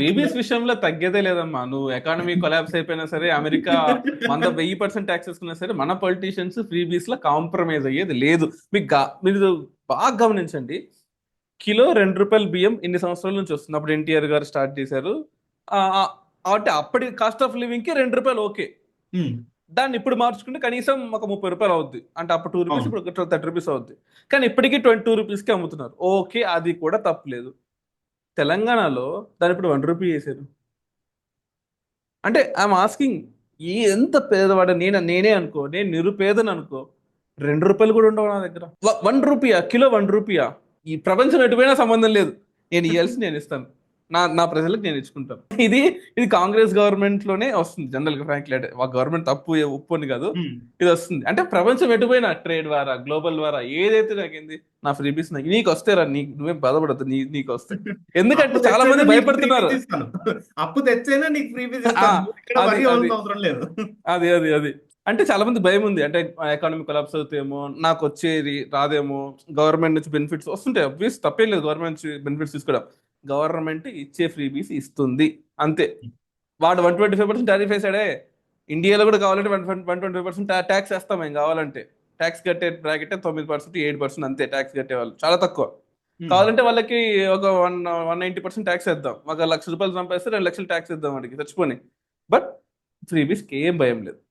Babies విషయంలో తగ్గేదే లేదమ్మా. నువ్వు ఎకానమీ కొలాబ్స్ అయిపోయినా సరే, అమెరికా 100% ట్యాక్స్ వేసుకున్నా సరే, మన పొలిటీషియన్స్ ఫ్రీబీస్ లో కాంప్రమైజ్ అయ్యేది లేదు. మీరు బాగా గమనించండి. కిలో ₹2 బియ్యం ఇన్ని సంవత్సరాల నుంచి వస్తుంది. అప్పుడు ఎన్టీఆర్ గారు స్టార్ట్ చేశారు. ఆ, ఆ, అంటే అప్పటి కాస్ట్ ఆఫ్ లివింగ్ కి ₹2 ఓకే. ఉమ్, దాన్ని ఇప్పుడు మార్చుకుంటే కనీసం ఒక ₹30 అవుద్ది. అంటే అప్పుడు ₹2, అవును. ఇప్పుడు ₹30 అవుద్ది. కానీ ఇప్పటికీ ₹22 కి అమ్ముతున్నారు. ఓకే, అది కూడా తప్పలేదు. తెలంగాణలో దాని ఇప్పుడు ₹1 చేశారు. అంటే ఐఎమ్ ఆస్కింగ్, ఎంత పేదవాడు నేనే అనుకో, నేను నిరుపేదను అనుకో, ₹2 కూడా ఉండవు నా దగ్గర. ₹1 కిలో, ₹1. ఈ ప్రపంచం ఎటుపోయినా సంబంధం లేదు. నేను ఇయ్యాల్సి నేను ఇస్తాను. నా ప్రజలకు నేను ఇచ్చుకుంటాను. ఇది కాంగ్రెస్ గవర్నమెంట్ లోనే వస్తుంది జనరల్ గా. ఫ్రాంక్లీ అంటే ఆ గవర్నమెంట్ తప్పు ఉప్పు అని కాదు, ఉమ్. ఇది వస్తుంది. అంటే ప్రపంచం ఎటుపోయినా ట్రేడ్ ద్వారా, గ్లోబల్ ద్వారా ఏదైతే నాకేంది, నా ఫ్రీబీస్ నీకు వస్తేరా, నువ్వేం బాధపడద్దు, నీకు వస్తాయి. అప్పు ఎందుకంటే చాలా తెచ్చైనా మంది నీకు ఫ్రీబీస్ భయపడుతున్నారు. ఇస్తాను. అప్పు తెచ్చైనా నీకు ఫ్రీబీస్ ఆ ఇస్తాను. నువ్వు ఇక్కడ అది వరి అది అవ్వాల్సిన అవసరం లేదు. అది అంటే చాలా మంది భయం ఉంది. అంటే ఎకానమీ కొలాప్స్ అవుతాయేమో, నాకు వచ్చేది రాదేమో, గవర్నమెంట్ నుంచి బెనిఫిట్స్ వస్తుంటాయి. అబ్వియస్ తప్పేం లేదు గవర్నమెంట్ నుంచి బెనిఫిట్స్ తీసుకోవడం. గవర్నమెంట్ ఇచ్చే ఫ్రీబీస్ ఇస్తుంది, అంతే. వాడు 125% టారిఫ్ వేసాడే. ఇండియాలో కూడా కావాలంటే 120% ట్యాక్స్ వేస్తాం మేము కావాలంటే. ట్యాక్స్ కట్టే బ్రాకెట్ 9%, 8% అంతే. ట్యాక్స్ కట్టేవాళ్ళు చాలా తక్కువ. ఉమ్. కావాలంటే వాళ్ళకి ఒక 190% ట్యాక్స్ వేద్దాం. ఒక ₹1,00,000 సంపాదిస్తే 2 లక్షలు ట్యాక్స్ వేద్దాం వాడికి చచ్చిపోని. బట్ ఫ్రీబీస్కి ఏం భయం లేదు.